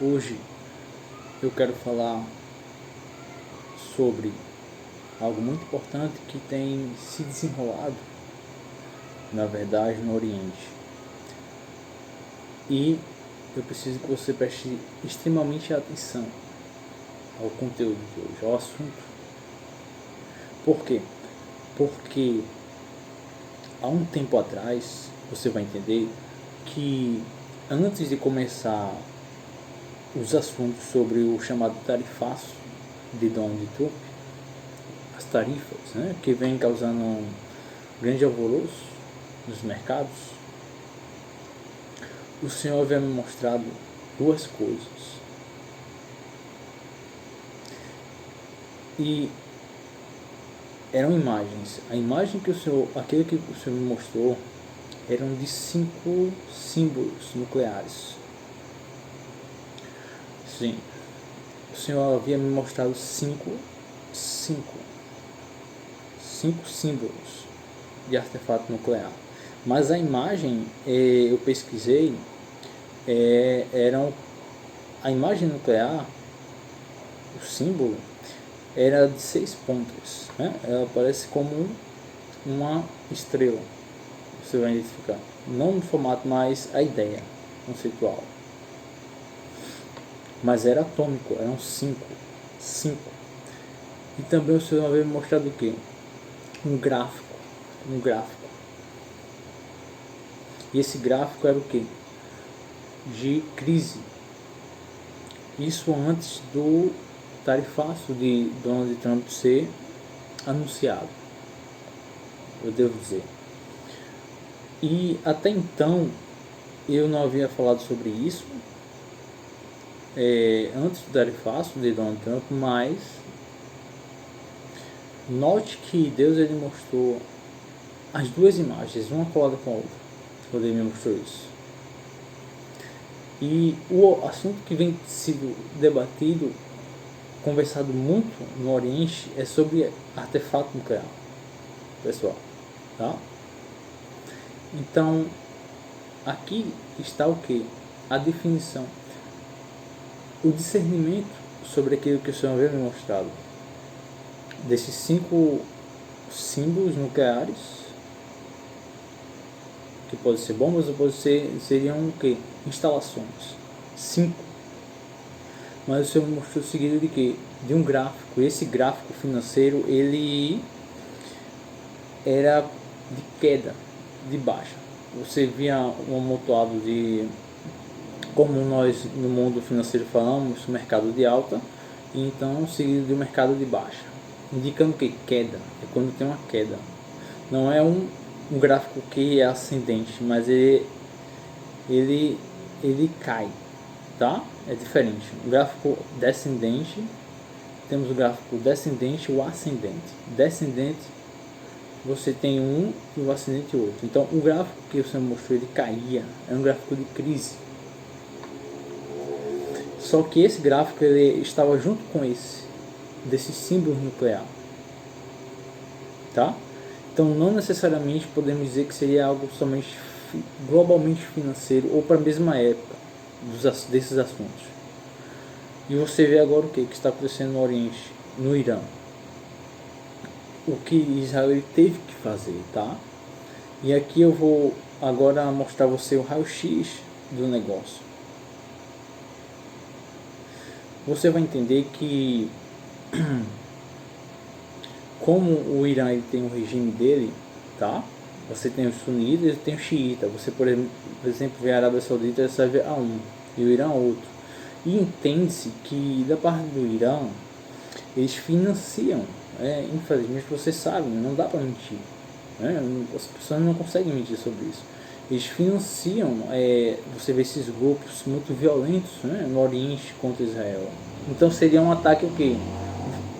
Hoje eu quero falar sobre algo muito importante que tem se desenrolado, na verdade, no Oriente. E eu preciso que você preste extremamente atenção ao conteúdo de hoje, ao assunto. Por quê? Porque há um tempo atrás, você vai entender que antes de começar os assuntos sobre o chamado tarifaço de Donald Trump, as tarifas, que vem causando um grande alvoroço nos mercados, o Senhor havia me mostrado duas coisas. E eram imagens. A imagem que aquele que o Senhor me mostrou, eram de 5 símbolos nucleares. Sim, o Senhor havia me mostrado cinco símbolos de artefato nuclear. Mas a imagem, eu pesquisei, a imagem nuclear, o símbolo, era de 6 pontas. Ela parece como uma estrela. Você vai identificar. Não no formato, mas a ideia conceitual. Mas era atômico, eram 5. E também o Senhor havia me mostrado o quê? Um gráfico. E esse gráfico era o quê? De crise. Isso antes do tarifaço de Donald Trump ser anunciado, eu devo dizer. E até então eu não havia falado sobre isso antes do tarifaço de Donald Trump, mas note que Deus ele mostrou as duas imagens, uma colada com a outra, quando ele me mostrou isso. E o assunto que vem sendo debatido, conversado muito no Oriente, é sobre artefato nuclear, pessoal, tá? Então, aqui está o que? A definição, o discernimento sobre aquilo que o Senhor havia me mostrado, desses 5 símbolos nucleares, que pode ser bombas ou seriam o que? Instalações. 5. Mas o Senhor me mostrou o seguinte de que? De um gráfico. Esse gráfico financeiro, ele era de queda, de baixa. Você via um amontoado de, como nós no mundo financeiro falamos, mercado de alta, e então seguido de um mercado de baixa, indicando que queda, é quando tem uma queda. Não é um gráfico que é ascendente, mas ele cai, tá? É diferente. O gráfico descendente, temos o gráfico descendente e o ascendente. Descendente, você tem um e o ascendente outro. Então o gráfico que você mostrou, ele caía, é um gráfico de crise. Só que esse gráfico ele estava junto com desses símbolos nuclear, tá? Então não necessariamente podemos dizer que seria algo somente globalmente financeiro ou para a mesma época desses assuntos. E você vê agora o que está acontecendo no Oriente, no Irã. O que Israel teve que fazer, tá? E aqui eu vou agora mostrar a você o raio-x do negócio. Você vai entender que como o Irã ele tem um regime dele, tá? Você tem os sunitas e tem o xiita. Você, por exemplo, vê a Arábia Saudita, você vai ver um e o Irã outro. E entende-se que da parte do Irã, eles financiam, infelizmente você sabe, não dá para mentir, as pessoas não conseguem mentir sobre isso. Eles financiam, você vê esses grupos muito violentos, no Oriente contra Israel. Então seria um ataque o quê?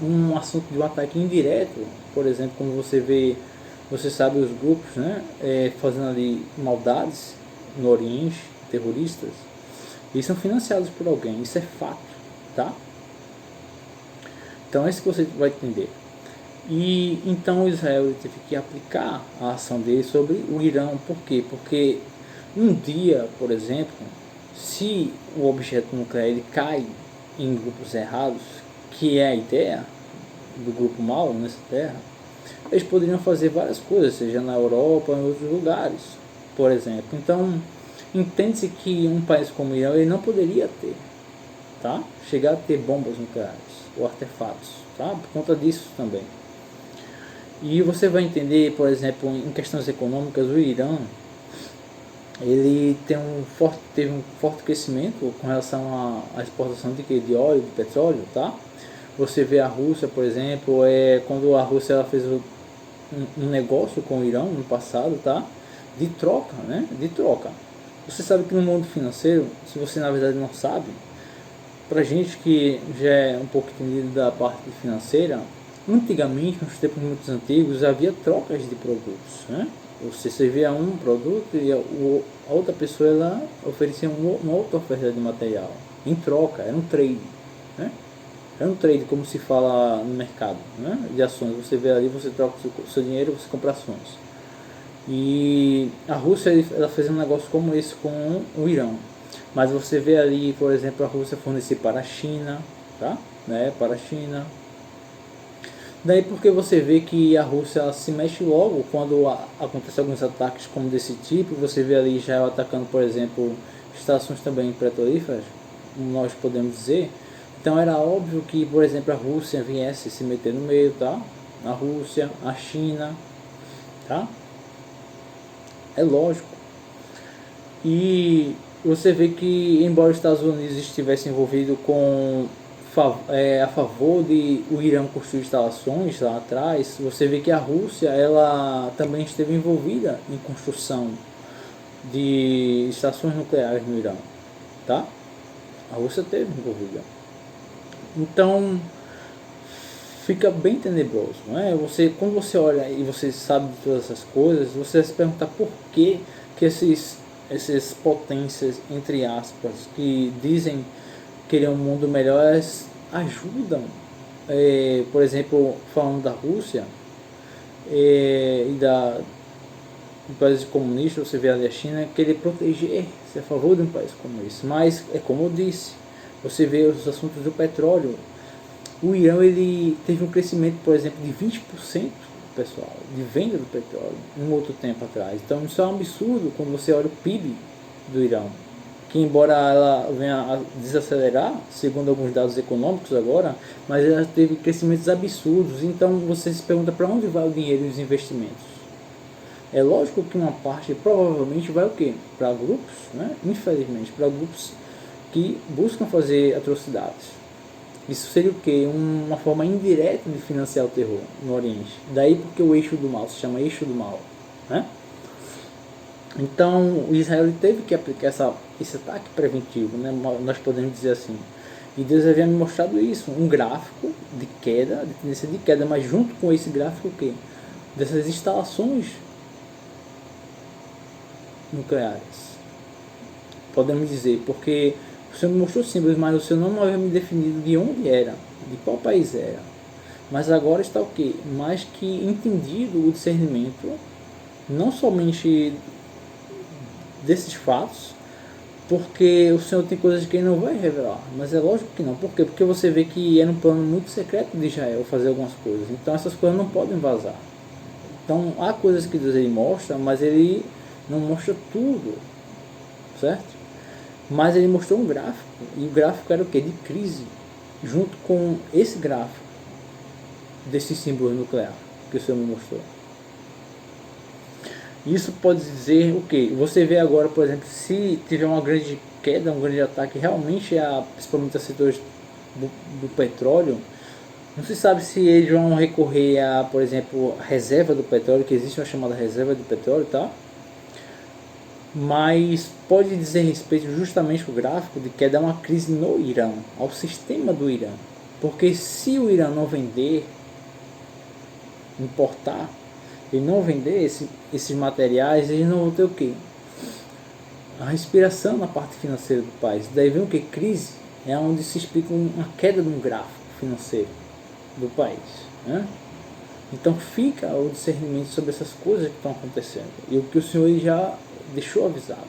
Um assunto de um ataque indireto, por exemplo, como você sabe os grupos, fazendo ali maldades no Oriente, terroristas, eles são financiados por alguém, isso é fato, tá? Então é isso que você vai entender. E então Israel teve que aplicar a ação dele sobre o Irã. Por quê? Porque um dia, por exemplo, se o objeto nuclear ele cai em grupos errados, que é a ideia do grupo mau nessa Terra, eles poderiam fazer várias coisas, seja na Europa ou em outros lugares, por exemplo. Então, entende-se que um país como o Irã ele não poderia ter, tá? Chegar a ter bombas nucleares ou artefatos, tá? Por conta disso também. E você vai entender, por exemplo, em questões econômicas, o Irã ele teve um forte crescimento com relação à exportação de óleo, de petróleo, tá? Você vê a Rússia, por exemplo, quando a Rússia ela fez um negócio com o Irã no passado, tá? De troca, né? De troca. Você sabe que no mundo financeiro, se você na verdade não sabe, pra gente que já é um pouco entendido da parte financeira, antigamente, nos tempos muito antigos, havia trocas de produtos, né? Você servia um produto e a outra pessoa ela oferecia uma outra oferta de material em troca, era um trade, né? Era um trade, como se fala no mercado, né? De ações. Você vê ali, você troca o seu dinheiro, você compra ações. E a Rússia ela fez um negócio como esse com o Irã. Mas você vê ali, por exemplo, a Rússia fornecer para a China, tá? Né? Para a China. Daí porque você vê que a Rússia se mexe logo quando acontecem alguns ataques como desse tipo. Você vê ali Israel atacando, por exemplo, estações também petrolíferas, nós podemos dizer. Então era óbvio que, por exemplo, a Rússia viesse se meter no meio, tá? A Rússia, a China, tá? É lógico. E você vê que, embora os Estados Unidos estivesse envolvido a favor de o Irã construir instalações lá atrás, você vê que a Rússia ela também esteve envolvida em construção de estações nucleares no Irã, tá? A Rússia esteve envolvida. Então fica bem tenebroso, né? Quando você olha e você sabe de todas essas coisas, você vai se perguntar por que essas potências, entre aspas, que dizem querer um mundo melhor, elas ajudam. Por exemplo, falando da Rússia e do país comunista, você vê ali a China querer proteger, ser a favor de um país como esse. Mas é como eu disse, você vê os assuntos do petróleo. O Irã ele teve um crescimento, por exemplo, de 20%, pessoal, de venda do petróleo um outro tempo atrás. Então isso é um absurdo quando você olha o PIB do Irã, que embora ela venha a desacelerar, segundo alguns dados econômicos agora, mas ela teve crescimentos absurdos. Então você se pergunta para onde vai o dinheiro e os investimentos. É lógico que uma parte provavelmente vai o quê? Para grupos, né? Infelizmente, para grupos que buscam fazer atrocidades. Isso seria o quê? Uma forma indireta de financiar o terror no Oriente. Daí porque o eixo do mal se chama eixo do mal, né? Então o Israel teve que aplicar esse ataque preventivo, né? Nós podemos dizer assim. E Deus havia me mostrado isso, um gráfico de queda, de tendência de queda, mas junto com esse gráfico o quê? Dessas instalações nucleares. Podemos dizer, porque o Senhor me mostrou símbolos, mas o Senhor não havia me definido de onde era, de qual país era. Mas agora está o quê? Mais que entendido o discernimento, não somente desses fatos, porque o Senhor tem coisas que Ele não vai revelar, mas é lógico que não. Por quê? Porque você vê que era um plano muito secreto de Israel fazer algumas coisas, então essas coisas não podem vazar. Então há coisas que Deus ele mostra, mas Ele não mostra tudo, certo? Mas ele mostrou um gráfico, e o gráfico era o que? De crise, junto com esse gráfico desse símbolo nuclear que o Senhor me mostrou. Isso pode dizer o que? Você vê agora, por exemplo, se tiver uma grande queda, um grande ataque, realmente, principalmente a setores do petróleo, não se sabe se eles vão recorrer a, por exemplo, a reserva do petróleo, que existe uma chamada reserva de petróleo, tá? Mas pode dizer respeito justamente ao gráfico de que é dar uma crise no Irã, ao sistema do Irã. Porque se o Irã não vender, importar, e não vender esses materiais, eles não vão ter o quê? A respiração na parte financeira do país. Daí vem o que? Crise é onde se explica uma queda de um gráfico financeiro do país, né? Então fica o discernimento sobre essas coisas que estão acontecendo e o que o Senhor já deixou avisado.